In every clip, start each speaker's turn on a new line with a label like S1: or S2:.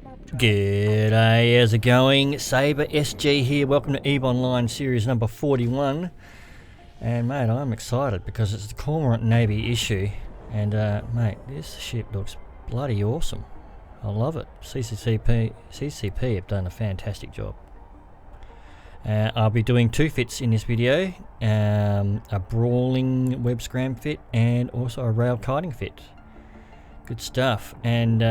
S1: G'day, how's it going? Sabre SG here, welcome to EVE Online series number 41. And mate, I'm excited because it's the Cormorant Navy Issue. And mate, this ship looks bloody awesome. I love it. CCP have done a fantastic job. I'll be doing two fits in this video. A brawling web scram fit and also a rail kiting fit. Good stuff. And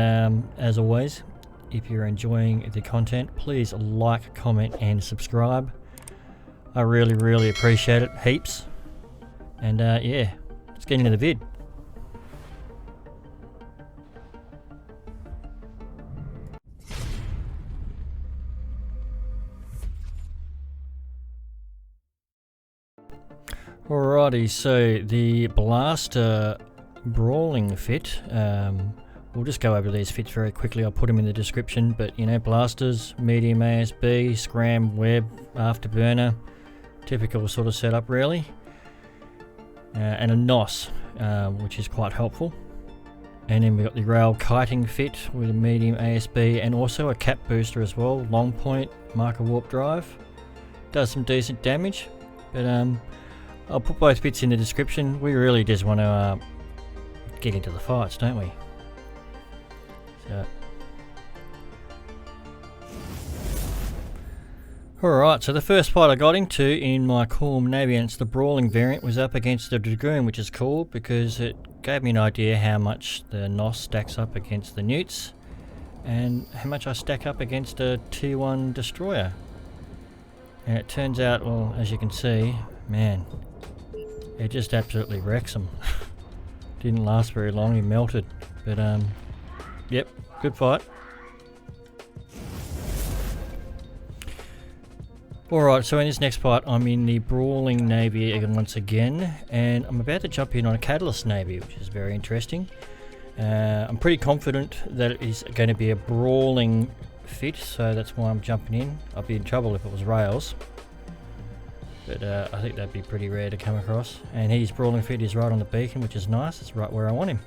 S1: as always, if you're enjoying the content, please like, comment and subscribe. I really appreciate it, heaps. And yeah, let's get into the vid. Alrighty, so the Blaster Brawling Fit, we'll just go over these fits very quickly. I'll put them in the description, but you know, blasters, medium ASB, scram, web, afterburner, typical sort of setup really, and a NOS, which is quite helpful. And then we've got the rail kiting fit with a medium ASB and also a cap booster as well, long point, marker warp drive, does some decent damage, but I'll put both fits in the description. We really just want to get into the fights, don't we? So. Alright, so the first fight I got into in my Corm Navy, and it's the brawling variant, was up against the Dragoon, which is cool because it gave me an idea how much the NOS stacks up against the Newts and how much I stack up against a tier 1 destroyer. And it turns out, well, as you can see, man, it just absolutely wrecks them. Didn't last very long, he melted. But yep, good fight. Alright, so in this next fight I'm in the Brawling Navy once again, and I'm about to jump in on a Catalyst Navy, which is very interesting. I'm pretty confident that it is going to be a brawling fit, so that's why I'm jumping in. I'd be in trouble if it was rails. But I think that'd be pretty rare to come across. And his brawling fit is right on the beacon, which is nice. It's right where I want him.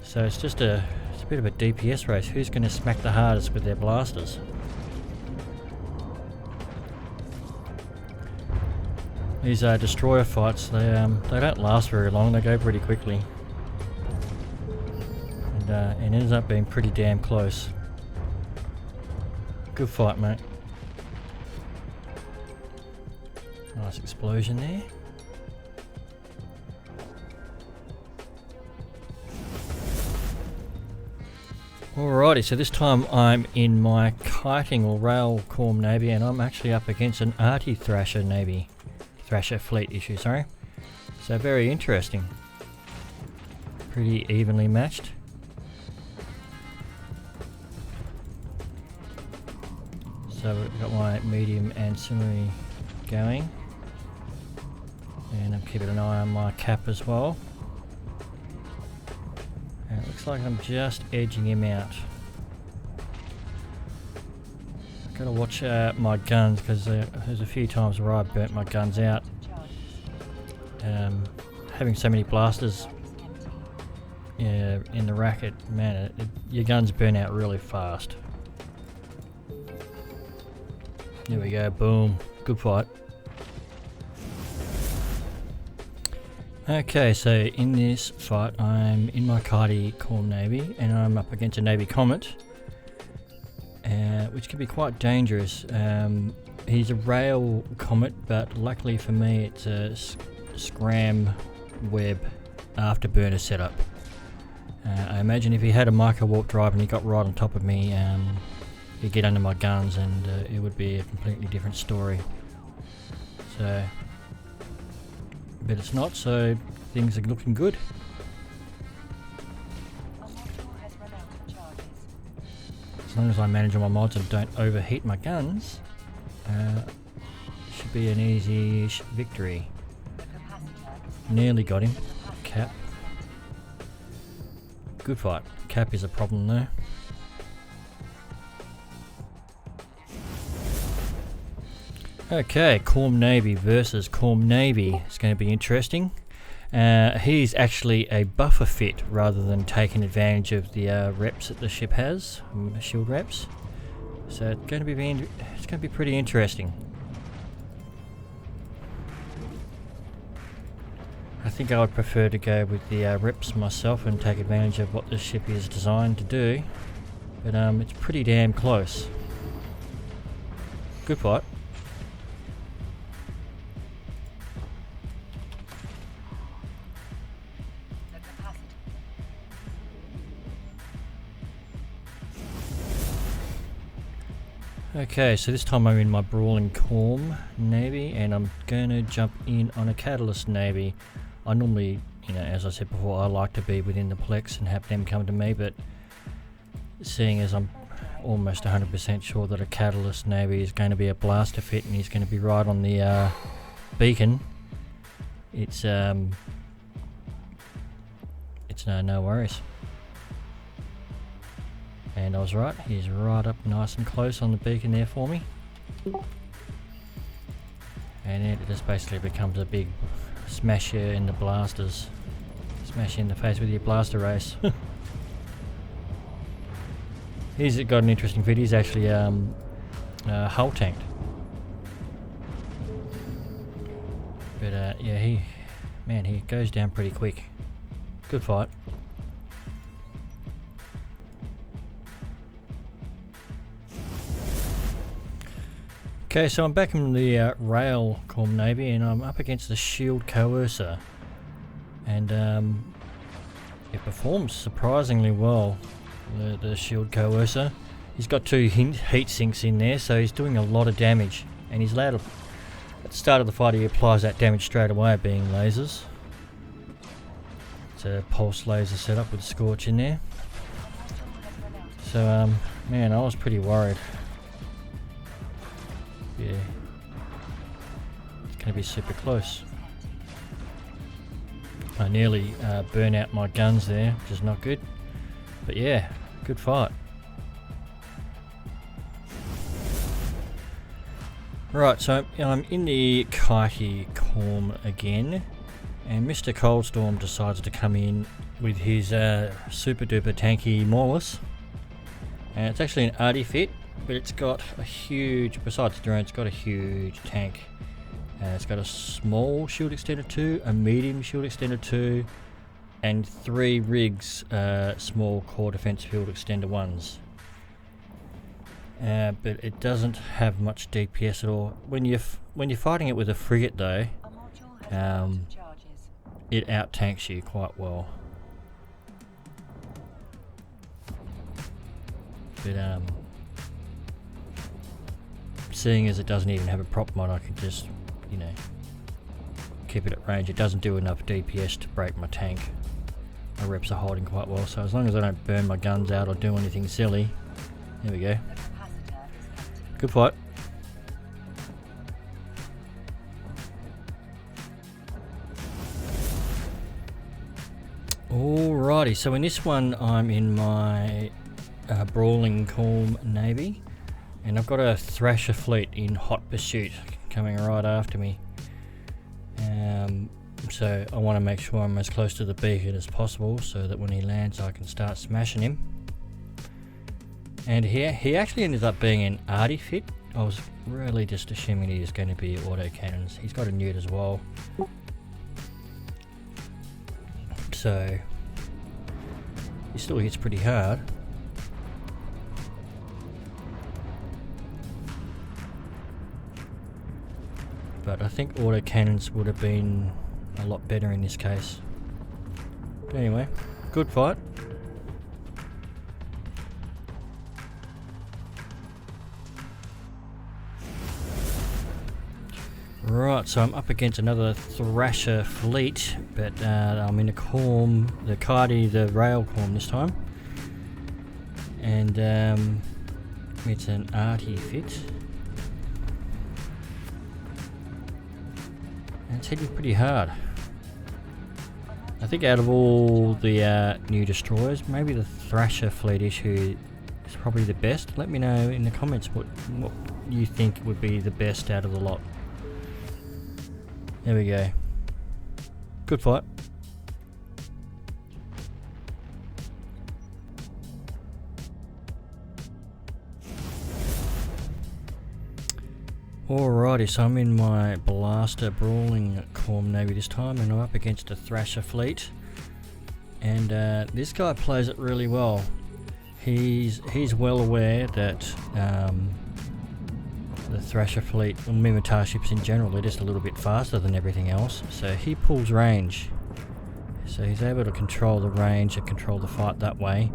S1: So it's just a bit of a DPS race. Who's going to smack the hardest with their blasters? These destroyer fights, they don't last very long. They go pretty quickly. And it ends up being pretty damn close. Good fight, mate. Nice explosion there. Alrighty, so this time I'm in my kiting or rail Corm Navy, and I'm actually up against an arty Thrasher Navy. Thrasher Fleet issue, sorry. So very interesting. Pretty evenly matched. So we've got my medium Ancillary going. And I'm keeping an eye on my cap as well. And it looks like I'm just edging him out. I've got to watch my guns because there's a few times where I've burnt my guns out. Having so many blasters in the racket, man, your guns burn out really fast. There we go, boom, good fight. Okay, so in this fight I'm in my kiting Corm Navy and I'm up against a Navy Comet, which can be quite dangerous. He's a rail Comet, but luckily for me it's a scram web afterburner setup. I imagine if he had a micro warp drive and he got right on top of me, he'd get under my guns and it would be a completely different story. So, but it's not, so things are looking good. As long as I manage all my mods and don't overheat my guns, it should be an easy victory. Nearly got him. Cap. Good fight. Cap is a problem though. Okay, Corm Navy versus Corm Navy. It's going to be interesting. He's actually a buffer fit rather than taking advantage of the reps that the ship has, shield reps. So it's going to be pretty interesting. I think I would prefer to go with the reps myself and take advantage of what this ship is designed to do, but it's pretty damn close. Good fight. Okay, so this time I'm in my Brawling Navy and I'm going to jump in on a Catalyst Navy. I normally, you know, as I said before, I like to be within the Plex and have them come to me, but seeing as I'm almost 100% sure that a Catalyst Navy is going to be a blaster fit and he's going to be right on the beacon, it's no worries. And I was right, he's right up nice and close on the beacon there for me. And it just basically becomes a big smash you in the blasters. Smash you in the face with your blaster race. He's got an interesting fit, he's actually hull tanked. But yeah, he goes down pretty quick. Good fight. Okay, so I'm back in the rail Corm Navy and I'm up against the shield Coercer, and it performs surprisingly well, the shield Coercer. He's got 2 heat sinks in there, so he's doing a lot of damage, and he's allowed to, at the start of the fight he applies that damage straight away, being lasers. It's a pulse laser setup with Scorch in there. So man, I was pretty worried. Yeah, it's going to be super close. I nearly burn out my guns there, which is not good. But yeah, good fight. Right, so I'm in the kitey Corm again, and Mr. Coldstorm decides to come in with his super duper tanky Maulius. And it's actually an arty fit, but it's got a huge, besides the drone, it's got a huge tank. It's got a small shield extender 2, a medium shield extender 2, and 3 rigs, small core defense field extender 1s. But it doesn't have much DPS at all. When you're fighting it with a frigate though, it out tanks you quite well. But seeing as it doesn't even have a prop mod, I can just, you know, keep it at range. It doesn't do enough DPS to break my tank. My reps are holding quite well, so as long as I don't burn my guns out or do anything silly. There we go. Good fight. Alrighty, so in this one I'm in my Brawling Navy, and I've got a Thrasher Fleet in hot pursuit coming right after me. So I want to make sure I'm as close to the beacon as possible so that when he lands I can start smashing him. And he actually ended up being an arty fit. I was really just assuming he was going to be auto cannons. He's got a newt as well. So he still hits pretty hard. But I think auto cannons would have been a lot better in this case. But anyway, good fight. Right, so I'm up against another Thrasher Fleet, but I'm in the Corm, the kitey, the rail Corm this time. And it's an arty fit. And it's hitting pretty hard. I think out of all the new destroyers, maybe the Thrasher Fleet Issue is probably the best. Let me know in the comments what you think would be the best out of the lot. There we go. Good fight. Alrighty, so I'm in my blaster Brawling Corm Navy this time, and I'm up against a Thrasher Fleet. And this guy plays it really well. He's well aware that the Thrasher Fleet, and Mimitar ships in general, they're just a little bit faster than everything else. So he pulls range. So he's able to control the range and control the fight that way.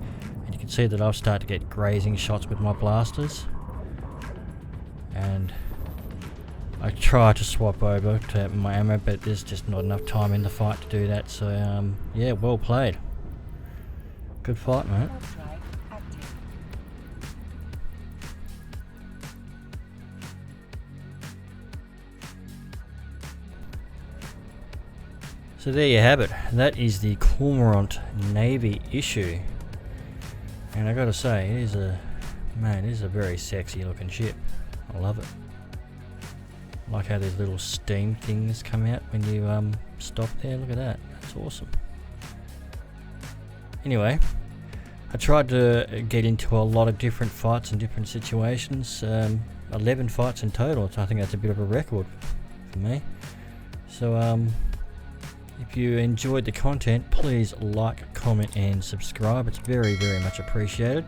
S1: And you can see that I've started to get grazing shots with my blasters. And I try to swap over to my ammo, but there's just not enough time in the fight to do that. So yeah, well played. Good fight, mate. So there you have it. That is the Cormorant Navy Issue. And I gotta say, it is a very sexy looking ship. I love it. I like how these little steam things come out when you stop there. Look at that. That's awesome. Anyway, I tried to get into a lot of different fights and different situations. 11 fights in total, so I think that's a bit of a record for me. So if you enjoyed the content, please like, comment and subscribe. It's very, very much appreciated.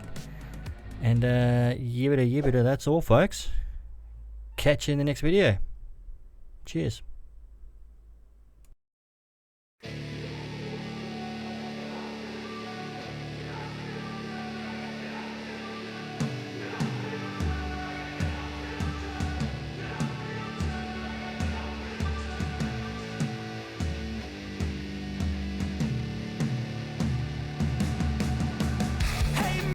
S1: And yibbida yibbida, that's all folks. Catch you in the next video. Cheers.